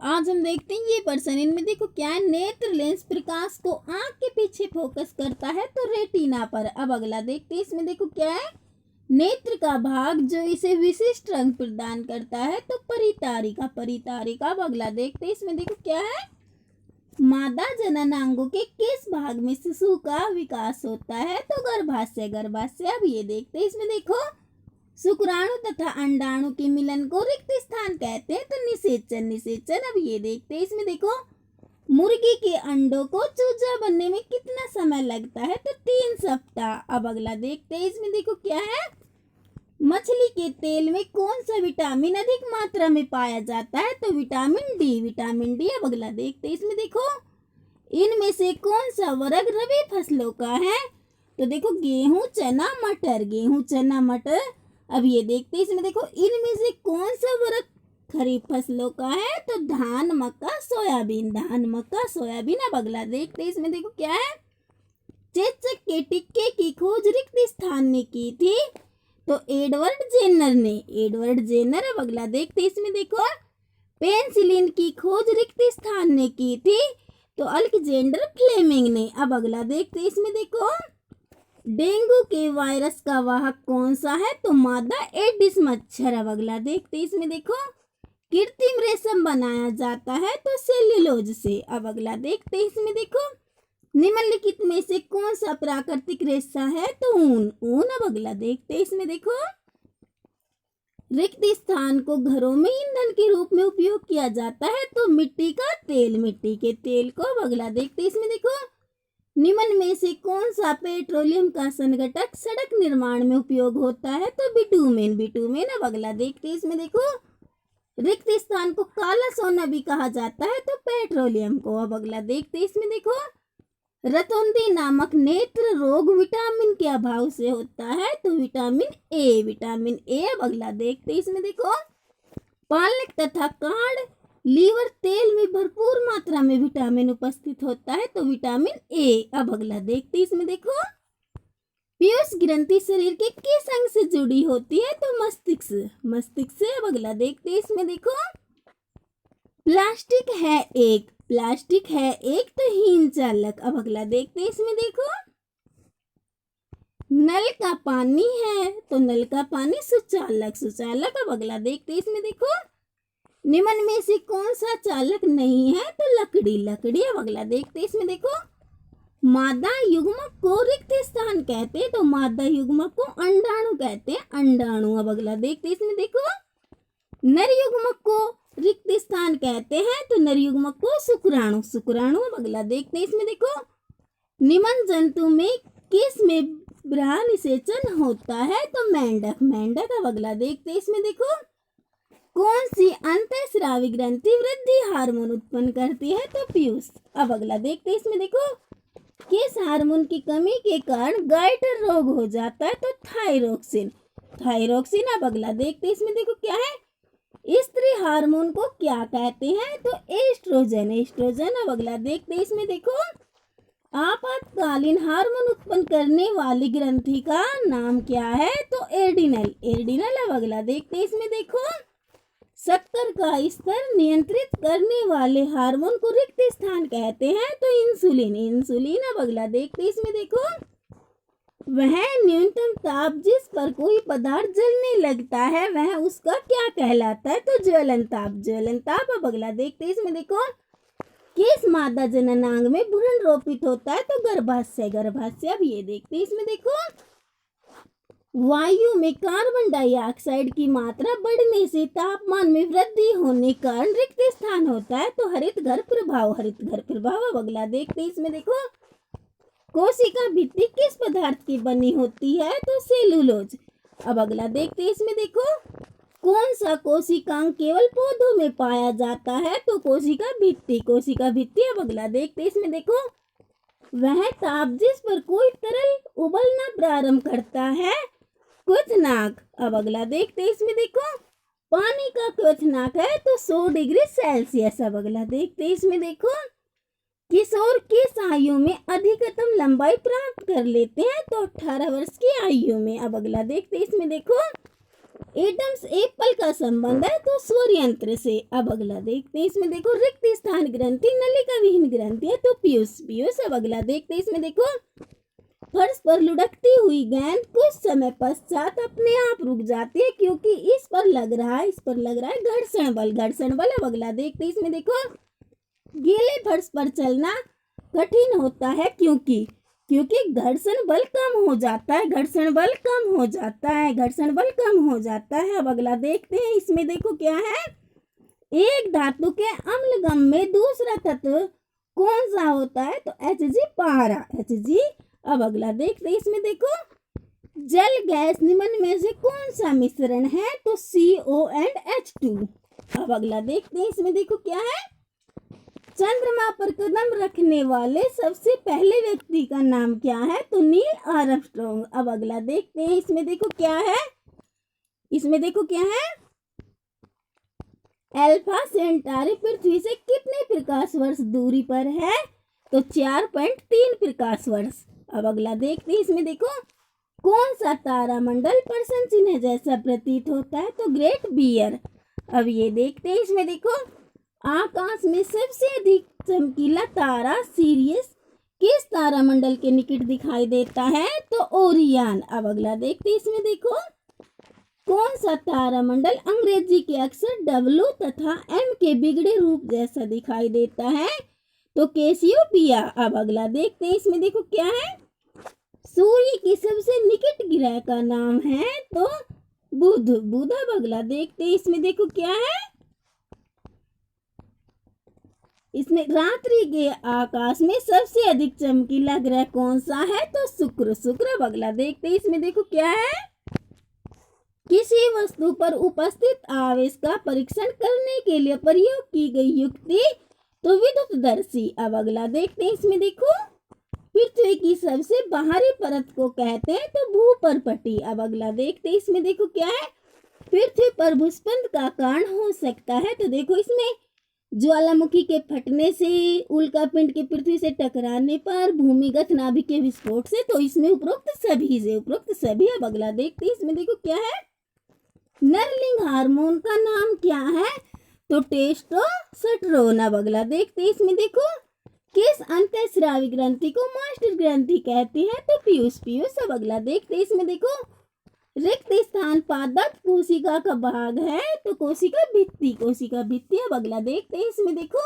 आज हम देखते हैं ये पर्सन, इनमें देखो क्या है, नेत्र लेंस प्रकाश को आंख के पीछे फोकस करता है तो रेटिना पर। अब अगला देखते हैं, इसमें देखो क्या है, नेत्र का भाग जो इसे विशिष्ट रंग प्रदान करता है तो परितारिका, परितारिका। अब अगला देखते हैं, इसमें देखो क्या है, मादा जननांगों के किस भाग में शिशु का विकास होता है तो गर्भाशय, गर्भाशय। अब ये देखते हैं, इसमें देखो शुक्राणु तथा अंडाणु के मिलन को रिक्त स्थान कहते हैं तो निषेचन, निषेचन। अब ये देखते हैं, इसमें देखो मुर्गी के अंडों को चूजा बनने में कितना समय लगता है तो 3 सप्ताह। अब अगला देखते हैं, इसमें देखो क्या है, मछली के तेल में कौन सा विटामिन अधिक मात्रा में पाया जाता है तो विटामिन डी, विटामिन डी। अब अगला देखते हैं, इसमें देखो इनमें से कौन सा वर्ग रबी फसलों का है तो देखो गेहूं चना मटर, गेहूं चना मटर। अब ये देखते हैं, इसमें देखो इनमें से कौन सा वर्ग खरीफ फसलों का है तो धान मक्का सोयाबीन, धान मक्का सोयाबीन। अब अगला देखते हैं, इसमें देखो क्या है, चेचक के टिक्के की खोज रिक्त स्थान ने की थी तो एडवर्ड जेनर ने, एडवर्ड जेनर। अब अगला देखते हैं, इसमें देखो पेनिसिलिन की खोज रिक्त स्थान ने की थी तो अलेक्जेंडर फ्लेमिंग ने। अब अगला देखते हैं, इसमें देखो डेंगू के वायरस का वाहक कौन सा है तो मादा एडिस मच्छर। अब अगला देखते हैं, इसमें देखो कृत्रिम रेशम बनाया जाता है तो सेल्यूलोज से। अब अगला देखते हैं, इसमें देखो निम्नलिखित में से कौन सा प्राकृतिक रेशा है तो ऊन, ऊन। अब अगला देखते हैं, इसमें देखो रिक्त स्थान को घरों में ईंधन के रूप में उपयोग किया जाता है तो मिट्टी का तेल, मिट्टी के तेल को। अब अगला देखते हैं, इसमें देखो निम्न में से कौन सा पेट्रोलियम का संघटक सड़क निर्माण में उपयोग होता है तो बिटुमेन, बिटुमेन। अब अगला देखते हैं, इसमें देखो रिक्त स्थान को काला सोना भी कहा जाता है तो पेट्रोलियम को। अब अगला देखते हैं, इसमें देखो रतौंधी नामक नेत्र रोग विटामिन के अभाव से होता है तो विटामिन ए, विटामिन ए। अब अगला देखते हैं, इसमें देखो पालक तथा कांड लीवर तेल में भरपूर मात्रा में विटामिन उपस्थित होता है तो विटामिन ए। अब अगला देखते हैं, इसमें देखो पीयूष ग्रंथि शरीर के किस अंग से जुड़ी होती है तो मस्तिष्क, मस्तिष्क से। अब अगला देखते हैं, इसमें देखो प्लास्टिक है एक, प्लास्टिक है एक तो हीन चालक। अब अगला देखते हैं, इसमें देखो नल का पानी है तो नल का पानी सुचालक, सुचालक। अब अगला देखते हैं, इसमें देखो निम्न में से कौन सा चालक नहीं है तो लकड़ी, लकड़ी। अब अगला देखते हैं, इसमें देखो मादा युग्मक को रिक्त स्थान कहते हैं तो मादा युग्मक को अंडाणु कहते हैं, अंडाणु। अब अगला देखते हैं, इसमें देखो नर युग्मक को रिक्त स्थान कहते हैं तो नर युग्मक को शुक्राणु, शुक्राणु। अब अगला देखते हैं, इसमें देखो निम्न जंतु में किस में ब्राह निषेचन होता है तो मेंढक, मेंढक। अब अगला देखते हैं, इसमें देखो कौन सी अंतःस्रावी ग्रंथि वृद्धि हार्मोन उत्पन्न करती है तो पीयूष। अब अगला देखते हैं, इसमें देखो किस हार्मोन की कमी के कारण गाइटर रोग हो जाता है तो थायरोक्सिन, थायरोक्सिन। अब अगला देखते हैं, इसमें देखो क्या है, स्त्री हार्मोन को क्या कहते हैं तो एस्ट्रोजन, एस्ट्रोजन। अब अगला देखते हैं, इसमें देखो आपातकालीन हार्मोन उत्पन्न करने वाली ग्रंथि का नाम क्या है तो एडिनल, एडिनल। अब अगला देखते हैं, इसमें देखो शक्कर का स्तर नियंत्रित करने वाले हार्मोन को रिक्त स्थान कहते हैं तो इंसुलिन, इंसुलिन। अब अगला देखते हैं, इसमें देखो वह न्यूनतम ताप जिस पर कोई पदार्थ जलने लगता है वह उसका क्या कहलाता है तो ज्वलन ताप, ज्वलन ताप। अब अगला देखते हैं, इसमें देखो किस मादा जननांग में भ्रूण रोपित होता है तो गर्भाशय, गर्भाशय। अब ये देखते हैं, इसमें देखो वायु में कार्बन डाइऑक्साइड की मात्रा बढ़ने से तापमान में वृद्धि होने के कारण रिक्त स्थान होता है तो हरित घर प्रभाव, हरित घर प्रभाव। अब अगला देखते हैं, इसमें देखो कोशिका भित्ति किस पदार्थ की बनी होती है तो सेलुलोज। अब अगला देखते हैं, इसमें देखो कौन सा कोशिकांग केवल पौधों में पाया जाता है तो कोशिका भित्ति, कोशिका भित्ति। अब अगला देखते हैं, इसमें देखो वह ताप जिस पर कोई तरल उबलना प्रारंभ करता है क्वथनांक। अब अगला देखते हैं, इसमें देखो पानी का क्वथनांक है तो 100 डिग्री सेल्सियस। अब अगला देखते हैं, इसमें देखो किशोर किस आयु में अधिकतम लंबाई प्राप्त कर लेते हैं तो 18 वर्ष की आयु में। अब अगला देखते हैं, इसमें देखो एडम्स एप्पल का संबंध है तो सूर्य यंत्र से। अब अगला देखते हैं, इसमें देखो रिक्त स्थान ग्रंथि नलिका विहीन ग्रंथि है तो पीयूष पीयूष। अब अगला देखते हैं, इसमें देखो फर्श पर लुढ़कती हुई गेंद कुछ समय पश्चात अपने आप रुक जाती है क्योंकि इस पर लग रहा है घर्षण बल घर्षण बल। अब अगला देखते हैं, इसमें देखो गीले फर्श पर चलना कठिन होता है क्योंकि घर्षण बल कम हो जाता है घर्षण बल कम हो जाता है। अब अगला देखते हैं, इसमें देखो क्या है, एक धातु के अम्लगम में दूसरा तत्व कौन सा होता है तो Hg पारा Hg। अब अगला देखते हैं, इसमें देखो जल गैस निम्न में से कौन सा मिश्रण है तो CO and H2। अब अगला देखते हैं, इसमें देखो क्या है, चंद्रमा पर कदम रखने वाले सबसे पहले व्यक्ति का नाम क्या है तो नील आर्मस्ट्रॉन्ग। अब अगला देखते हैं, इसमें देखो क्या है, अल्फा सेंटारी पृथ्वी से कितने प्रकाश वर्ष दूरी पर है तो 4.3 प्रकाश वर्ष। अब अगला देखते हैं, इसमें देखो कौन सा तारामंडल प्रश्न चिन्ह जैसा प्रतीत होता है तो ग्रेट बियर। अब ये देखते हैं, इसमें देखो आकाश में सबसे अधिक चमकीला तारा सीरियस किस तारामंडल के निकट दिखाई देता है तो ओरियन। अब अगला देखते हैं, इसमें देखो कौन सा तारामंडल अंग्रेजी के अक्षर W तथा M के बिगड़े रूप जैसा दिखाई देता है तो कैसियोपिया। अब अगला देखते हैं, इसमें देखो क्या है, सूर्य की सबसे निकट ग्रह का नाम है तो बुध। अब अगला देखते हैं, इसमें देखो क्या है, इसमें रात्रि के आकाश में सबसे अधिक चमकीला ग्रह कौन सा है तो शुक्र। अब अगला देखते हैं, इसमें देखो क्या है, किसी वस्तु पर उपस्थित आवेश का परीक्षण करने के लिए प्रयोग की गई युक्ति तो विद्युतदर्शी। अब अगला देखते हैं, इसमें देखो पृथ्वी की सबसे बाहरी परत को कहते हैं तो भूपर्पटी। अब अगला देखते हैं, इसमें देखो क्या है, पृथ्वी पर भूस्खलन का कारण हो सकता है तो देखो इसमें ज्वालामुखी के फटने से, उल्कापिंड के पृथ्वी से टकराने पर, भूमिगत नाभिक के विस्फोट से तो इसमें उपरोक्त सभी। अब अगला देखते हैं, इसमें देखो क्या है, नरलिंग हार्मोन का नाम क्या है तो टेस्टोस्टेरोन। अब अगला देखते हैं, इसमें देखो किस अंतःस्रावी ग्रंथि को मास्टर ग्रंथि कहते हैं तो पीयूष। अब अगला देखते हैं, इसमें देखो रिक्त स्थान पादप कोशिका का भाग है तो कोशिका भित्ति। अब अगला देखते हैं, इसमें देखो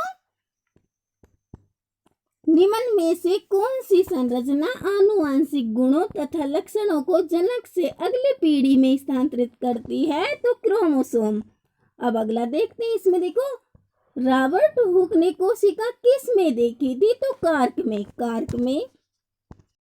निम्न में से कौन सी संरचना आनुवांशिक गुणों तथा लक्षणों को जनक से अगली पीढ़ी में स्थानांतरित करती है तो क्रोमोसोम। अब अगला देखते हैं, इसमें देखो रॉबर्ट हुक ने कोशिका किस में देखी थी तो कार्क में।